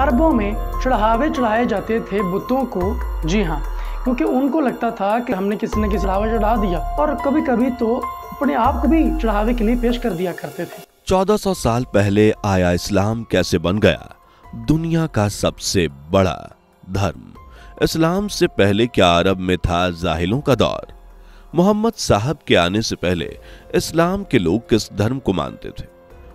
अरबों में चढ़ावे चढ़ाए जाते थे बुतों को। जी हाँ, क्योंकि उनको लगता था कि हमने किसी न किसी चढ़ावा चढ़ा दिया, और कभी कभी तो अपने आप को भी चढ़ावे के लिए पेश कर दिया करते थे। 1400 साल पहले आया इस्लाम कैसे बन गया दुनिया का सबसे बड़ा धर्म? इस्लाम से पहले क्या अरब में था जाहिलों का दौर? मोहम्मद साहब के आने से पहले इस्लाम के लोग किस धर्म को मानते थे,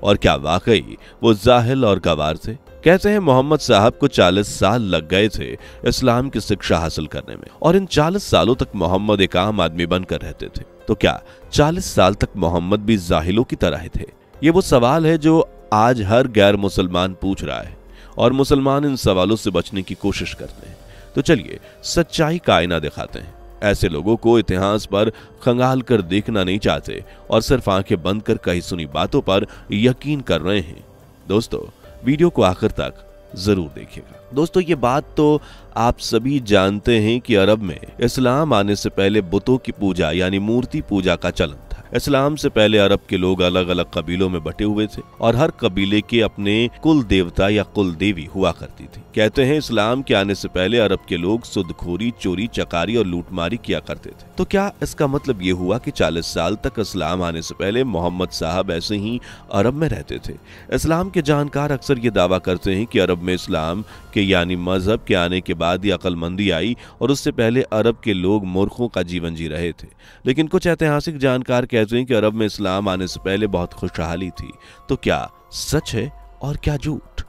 और क्या वाकई वो जाहिल और गवार थे? कहते हैं मोहम्मद साहब को 40 साल लग गए थे इस्लाम की शिक्षा हासिल करने में, और इन 40 सालों तक मोहम्मद एक आम आदमी बनकर रहते थे। तो क्या 40 साल तक मोहम्मद भी जाहिलों की तरह थे? ये वो सवाल है जो आज हर गैर मुसलमान पूछ रहा है, और मुसलमान इन सवालों से बचने की कोशिश करते हैं। तो चलिए सच्चाई का आईना दिखाते हैं। ऐसे लोगों को इतिहास पर खंगाल कर देखना नहीं चाहते और सिर्फ आंखें बंद कर कही सुनी बातों पर यकीन कर रहे हैं। दोस्तों, वीडियो को आखिर तक जरूर देखिएगा। दोस्तों, ये बात तो आप सभी जानते हैं कि अरब में इस्लाम आने से पहले बुतों की पूजा यानी मूर्ति पूजा का चलन था। इस्लाम से पहले अरब के लोग अलग अलग कबीलों में बटे हुए थे, और हर कबीले के अपने कुल देवता या कुल देवी हुआ करती थी। कहते हैं इस्लाम के आने से पहले अरब के लोग सुदखोरी, चोरी चकारी और लूटमारी किया करते थे। तो क्या इसका मतलब ये हुआ कि 40 साल तक इस्लाम आने से पहले मोहम्मद साहब ऐसे ही अरब में रहते थे? इस्लाम के जानकार अक्सर ये दावा करते हैं कि अरब में इस्लाम के यानी मजहब के आने के बाद ही अक्लमंदी आई, और उससे पहले अरब के लोग मूर्खों का जीवन जी रहे थे। लेकिन कुछ ऐतिहासिक जानकार कहते हैं कि अरब में इस्लाम आने से पहले बहुत खुशहाली थी। तो क्या सच है और क्या झूठ?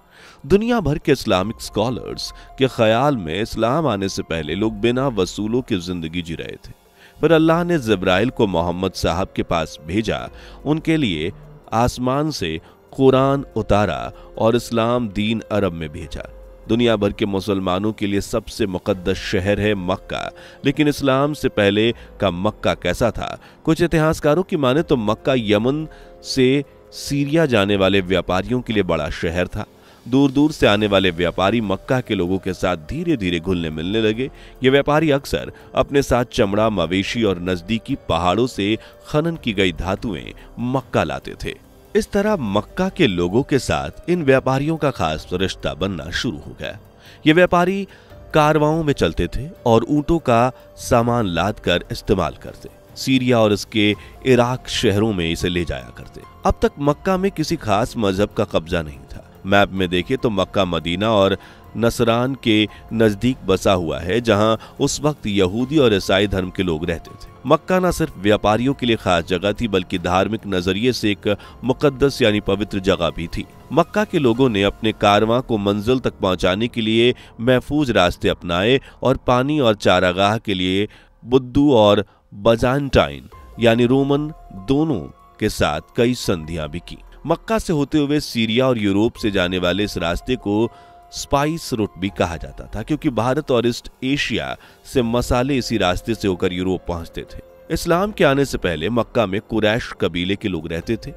दुनिया भर के इस्लामिक स्कॉलर्स के ख्याल में इस्लाम आने से पहले लोग बिना वसूलों की जिंदगी जी रहे थे। फिर अल्लाह ने जिब्राइल को मोहम्मद साहब के पास भेजा, उनके लिए आसमान से कुरान उतारा और इस्लाम दीन अरब में भेजा। दुनिया भर के मुसलमानों के लिए सबसे मुकद्दस शहर है मक्का, लेकिन इस्लाम से पहले का मक्का कैसा था? कुछ इतिहासकारों की माने तो मक्का यमन से सीरिया जाने वाले व्यापारियों के लिए बड़ा शहर था। दूर दूर से आने वाले व्यापारी मक्का के लोगों के साथ धीरे धीरे घुलने मिलने लगे। ये व्यापारी अक्सर अपने साथ चमड़ा, मवेशी और नजदीकी पहाड़ों से खनन की गई धातुएं मक्का लाते थे। इस तरह मक्का के लोगों के साथ इन व्यापारियों का खास रिश्ता बनना शुरू हो गया। ये व्यापारी कारवाओं में चलते थे और ऊंटों का सामान लाद कर इस्तेमाल करते। सीरिया और इसके इराक शहरों में इसे ले जाया करते। अब तक मक्का में किसी खास मजहब का कब्जा नहीं था। मैप में देखें तो मक्का मदीना और नसरान के नजदीक बसा हुआ है, जहां उस वक्त यहूदी और ईसाई धर्म के लोग रहते थे। मक्का न सिर्फ व्यापारियों के लिए खास जगह थी, बल्कि धार्मिक नजरिए से एक मुकद्दस यानी पवित्र जगह भी थी। मक्का के लोगों ने अपने कारवां को मंजिल तक पहुंचाने के लिए महफूज रास्ते अपनाए और पानी और चारागाह के लिए बुद्दू और बजानटाइन यानी रोमन दोनों के साथ कई संधियां भी की। मक्का से होते हुए सीरिया और यूरोप से जाने वाले इस रास्ते को स्पाइस रूट भी कहा जाता था, क्योंकि भारत और ईस्ट एशिया से मसाले इसी रास्ते से होकर यूरोप पहुंचते थे। इस्लाम के आने से पहले मक्का में कुरैश कबीले के लोग रहते थे।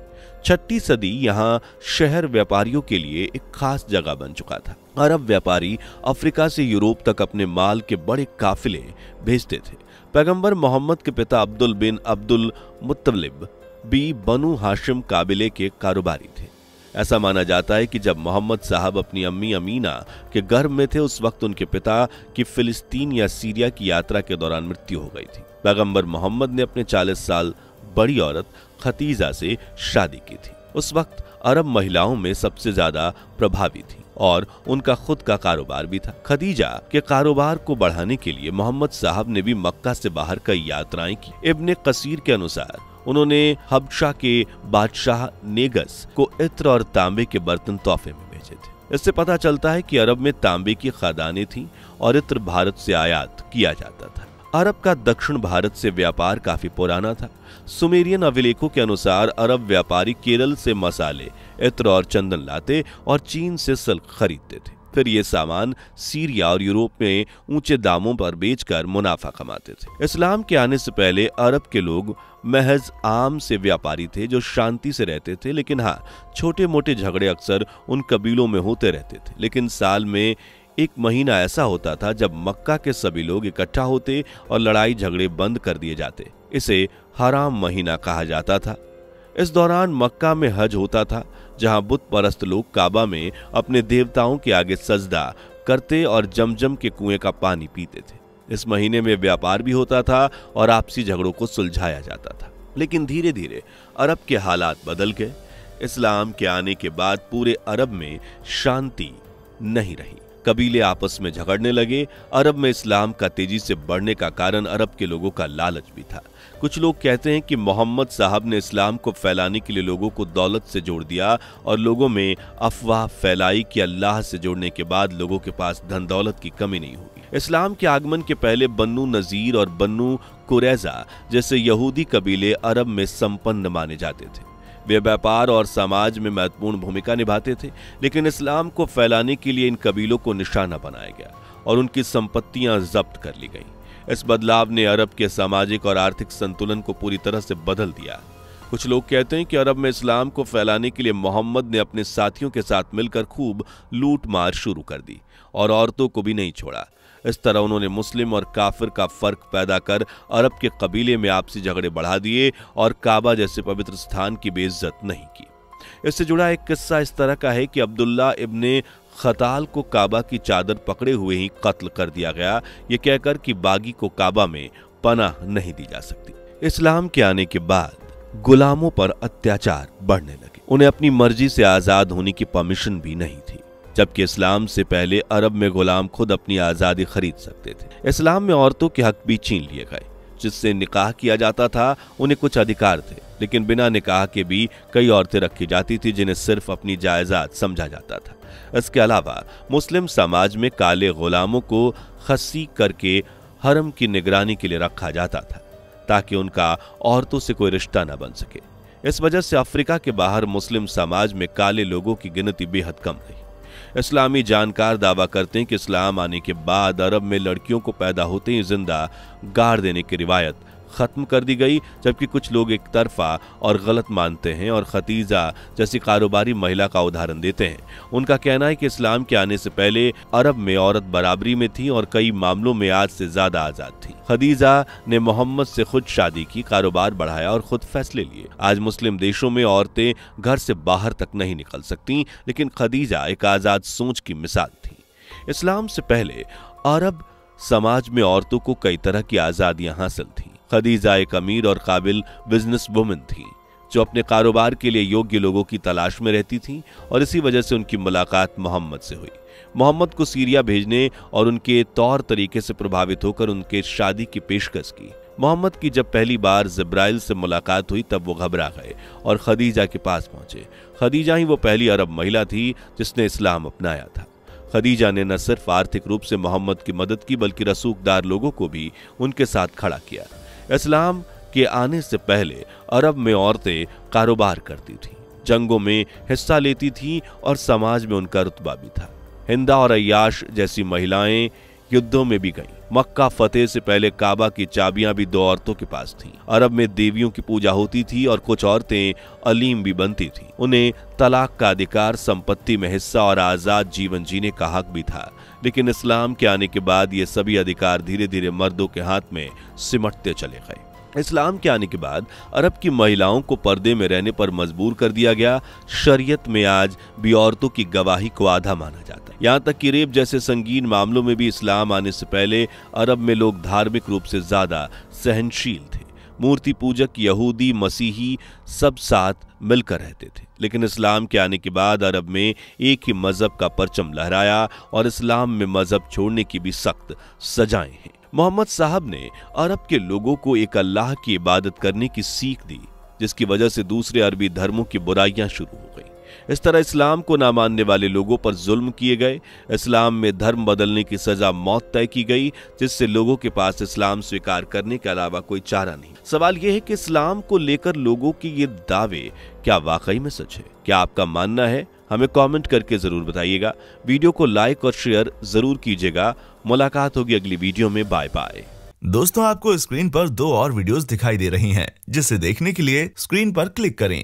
6वीं सदी यहाँ शहर व्यापारियों के लिए एक खास जगह बन चुका था। अरब व्यापारी अफ्रीका से यूरोप तक अपने माल के बड़े काफिले भेजते थे। पैगंबर मोहम्मद के पिता अब्दुल बिन अब्दुल मुत्तलिब भी बनु हाशिम काबिले के कारोबारी थे। ऐसा माना जाता है कि जब मोहम्मद साहब अपनी अम्मी अमीना के गर्भ में थे, उस वक्त उनके पिता की फिलिस्तीन या सीरिया की यात्रा के दौरान मृत्यु हो गई थी। पैगंबर मोहम्मद ने अपने 40 साल बड़ी औरत खतीजा से शादी की थी। उस वक्त अरब महिलाओं में सबसे ज्यादा प्रभावी थी और उनका खुद का कारोबार भी था। खदीजा के कारोबार को बढ़ाने के लिए मोहम्मद साहब ने भी मक्का से बाहर कई यात्राएं की। इब्ने कसीर के अनुसार उन्होंने हबशा के बादशाह नेगस को इत्र और तांबे के बर्तन तोहफे में भेजे थे। इससे पता चलता है कि अरब में तांबे की खदानें थीं और इत्र भारत से आयात किया जाता था। अरब का दक्षिण भारत से व्यापार काफी पुराना था। सुमेरियन अभिलेखों के अनुसार अरब व्यापारी केरल से मसाले, इत्र और चंदन लाते और चीन से सिल्क खरीदते थे। फिर ये सामान सीरिया और यूरोप में ऊंचे दामों पर बेचकर मुनाफा कमाते थे। इस्लाम के आने से पहले अरब के लोग महज आम से व्यापारी थे जो शांति से रहते थे, लेकिन हाँ, छोटे मोटे झगड़े अक्सर उन कबीलों में होते रहते थे। लेकिन साल में एक महीना ऐसा होता था जब मक्का के सभी लोग इकट्ठा होते और लड़ाई झगड़े बंद कर दिए जाते। इसे हराम महीना कहा जाता था। इस दौरान मक्का में हज होता था। जहां बुत परस्त लोग काबा में अपने देवताओं के आगे सजदा करते और जमजम के कुएं का पानी पीते थे। इस महीने में व्यापार भी होता था और आपसी झगड़ों को सुलझाया जाता था। लेकिन धीरे धीरे अरब के हालात बदल गए। इस्लाम के आने के बाद पूरे अरब में शांति नहीं रही। कबीले आपस में झगड़ने लगे। अरब में इस्लाम का तेजी से बढ़ने का कारण अरब के लोगों का लालच भी था। कुछ लोग कहते हैं कि मोहम्मद साहब ने इस्लाम को फैलाने के लिए लोगों को दौलत से जोड़ दिया और लोगों में अफवाह फैलाई कि अल्लाह से जोड़ने के बाद लोगों के पास धन दौलत की कमी नहीं होगी। इस्लाम के आगमन के पहले बन्नू नजीर और बन्नू कुरैजा जैसे यहूदी कबीले अरब में संपन्न माने जाते थे। वे व्यापार और समाज में महत्वपूर्ण भूमिका निभाते थे, लेकिन इस्लाम को फैलाने के लिए इन कबीलों को निशाना बनाया गया और उनकी संपत्तियां जब्त कर ली गईं। इस बदलाव ने अरब के सामाजिक और आर्थिक संतुलन को पूरी तरह से बदल दिया। कुछ लोग कहते हैं कि अरब में इस्लाम को फैलाने के लिए मोहम्मद ने अपने साथियों के साथ मिलकर खूब लूट मार शुरू कर दी और औरतों को भी नहीं छोड़ा। इस तरह उन्होंने मुस्लिम और काफिर का फर्क पैदा कर अरब के कबीले में आपसी झगड़े बढ़ा दिए और काबा जैसे पवित्र स्थान की बेइज्जत नहीं की। इससे जुड़ा एक किस्सा इस तरह का है कि अब्दुल्ला इब्ने खताल को काबा की चादर पकड़े हुए ही कत्ल कर दिया गया, ये कहकर कि बागी को काबा में पनाह नहीं दी जा सकती। इस्लाम के आने के बाद गुलामों पर अत्याचार बढ़ने लगे। उन्हें अपनी मर्जी से आजाद होने की परमिशन भी नहीं थी, जबकि इस्लाम से पहले अरब में गुलाम खुद अपनी आजादी खरीद सकते थे। इस्लाम में औरतों के हक भी छीन लिए गए। जिससे निकाह किया जाता था उन्हें कुछ अधिकार थे, लेकिन बिना निकाह के भी कई औरतें रखी जाती थी जिन्हें सिर्फ अपनी जायदाद समझा जाता था। इसके अलावा मुस्लिम समाज में काले गुलामों को खस्सी करके हरम की निगरानी के लिए रखा जाता था ताकि उनका औरतों से कोई रिश्ता न बन सके। इस वजह से अफ्रीका के बाहर मुस्लिम समाज में काले लोगों की गिनती बेहद कम रही। इस्लामी जानकार दावा करते हैं कि इस्लाम आने के बाद अरब में लड़कियों को पैदा होते ही जिंदा गाड़ देने की रिवायत खत्म कर दी गई, जबकि कुछ लोग एक तरफा और गलत मानते हैं और खदीजा जैसी कारोबारी महिला का उदाहरण देते हैं। उनका कहना है कि इस्लाम के आने से पहले अरब में औरत बराबरी में थी और कई मामलों में आज से ज्यादा आजाद थी। खदीजा ने मोहम्मद से खुद शादी की, कारोबार बढ़ाया और खुद फैसले लिए। आज मुस्लिम देशों में औरतें घर से बाहर तक नहीं निकल सकती, लेकिन खदीजा एक आजाद सोच की मिसाल थी। इस्लाम से पहले अरब समाज में औरतों को कई तरह की आजादियां हासिल थी। खदीजा एक अमीर और काबिल बिजनेस वुमन थी जो अपने कारोबार के लिए योग्य लोगों की तलाश में रहती थी और इसी वजह से उनकी मुलाकात मोहम्मद से हुई। मोहम्मद को सीरिया भेजने और उनके तौर तरीके से प्रभावित होकर उनके शादी की पेशकश की। मोहम्मद की जब पहली बार जिब्राइल से मुलाकात हुई तब वो घबरा गए और खदीजा के पास पहुंचे। खदीजा ही वो पहली अरब महिला थी जिसने इस्लाम अपनाया था। खदीजा ने न सिर्फ आर्थिक रूप से मोहम्मद की मदद की बल्कि रसूखदार लोगों को भी उनके साथ खड़ा किया। इस्लाम के आने से पहले अरब में औरतें कारोबार करती थीं, जंगों में हिस्सा लेती थीं और समाज में उनका रुतबा भी था। हिंदा और अय्याश जैसी महिलाएं युद्धों में भी गईं। मक्का फतेह से पहले काबा की चाबियां भी दो औरतों के पास थीं। अरब में देवियों की पूजा होती थी और कुछ औरतें अलीम भी बनती थीं। उन्हें तलाक का अधिकार, संपत्ति में हिस्सा और आजाद जीवन जीने का हक भी था। लेकिन इस्लाम के आने के बाद ये सभी अधिकार धीरे धीरे मर्दों के हाथ में सिमटते चले गए। इस्लाम के आने के बाद अरब की महिलाओं को पर्दे में रहने पर मजबूर कर दिया गया। शरीयत में आज भी औरतों की गवाही को आधा माना जाता है। यहाँ तक कि रेप जैसे संगीन मामलों में भी इस्लाम आने से पहले अरब में लोग धार्मिक रूप से ज्यादा सहनशील थे। मूर्ति पूजक, यहूदी, मसीही सब साथ मिलकर रहते थे। लेकिन इस्लाम के आने के बाद अरब में एक ही मजहब का परचम लहराया और इस्लाम में मजहब छोड़ने की भी सख्त सजाएं हैं। मोहम्मद साहब ने अरब के लोगों को एक अल्लाह की इबादत करने की सीख दी, जिसकी वजह से दूसरे अरबी धर्मों की बुराइयां शुरू हो गई। इस तरह इस्लाम को ना मानने वाले लोगों पर जुल्म किए गए। इस्लाम में धर्म बदलने की सजा मौत तय की गई, जिससे लोगों के पास इस्लाम स्वीकार करने के अलावा कोई चारा नहीं। सवाल यह है कि इस्लाम को लेकर लोगों के ये दावे क्या वाकई में सच है? क्या आपका मानना है? हमें कमेंट करके जरूर बताइएगा। वीडियो को लाइक और शेयर जरूर कीजिएगा। मुलाकात होगी अगली वीडियो में। Bye bye. दोस्तों, आपको स्क्रीन पर 2 और वीडियोस दिखाई दे रही हैं, जिसे देखने के लिए स्क्रीन पर क्लिक करें।